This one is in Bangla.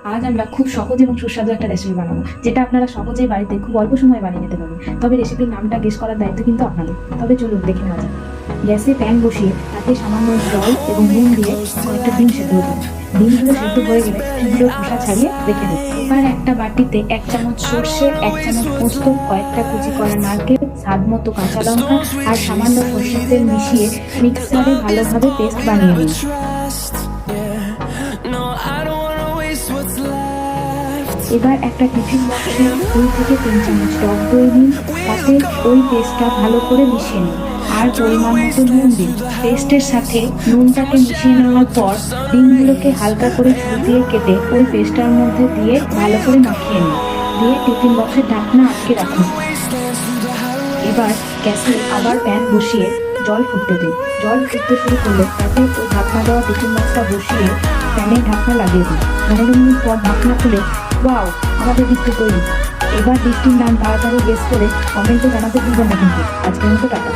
আজ আমরা খুব সহজ এবং সুস্বাদু একটা রেসিপি বানাবো, যেটা আপনারা সহজেই বাড়িতে খুব অল্প সময়ে বানিয়ে নিতে পারবেন। তবে রেসিপির নামটা গেস করার দায়িত্ব কিন্তু আপনাদের। তবে চলুন দেখে নেওয়া যাক। গ্যাসে প্যান বসিয়ে তাতে সামান্য জল এবং নুন দিয়ে কয়েকটা ডিম সেদ্ধ হতে হবে। ডিমগুলো সেদ্ধ হয়ে গেলে সেগুলো খোসা ছাড়িয়ে রেখে দিন। এবার একটা বাটিতে 1 চামচ সর্ষে, 1 চামচ পোস্ত, কয়েকটা কুচি করা নারকেল, স্বাদ মতো কাঁচা লঙ্কা আর সামান্য সর্ষের তেল মিশিয়ে মিক্সারে ভালোভাবে পেস্ট বানিয়ে নিন। এবার একটা টিফিন বক্সে 2 থেকে 3 চামচ টক দই দিন, তাতে ওই পেস্টটা ভালো করে মিশিয়ে নিন আর পরিমাণ মতো নুন দিন। পেস্টের সাথে নুনটাকে মিশিয়ে নেওয়ার পর ডিমগুলোকে হালকা করে ছুরি দিয়ে কেটে ওই পেস্টটার মধ্যে দিয়ে ভালো করে মাখিয়ে নিন। দিয়ে টিফিন বক্সের ঢাকনা আটকে রাখুন। এবার গ্যাসে আবার প্যান বসিয়ে জল ফুটতে দিন। জল ফুটতে শুরু করলে তাতে ওই ঢাকনা দেওয়া টিফিন বক্সটা বসিয়ে প্যানের ঢাকনা লাগিয়ে দিন। 15 মিনিট পর ঢাকনা খুলে ওয়াও, আমাদের ডিশটি তৈরি। এবার ডিশটির নাম তাড়াতাড়ি গেস করে কমেন্টে জানাতে ভুলবেন না কিন্তু। আজকের মতো টাটা।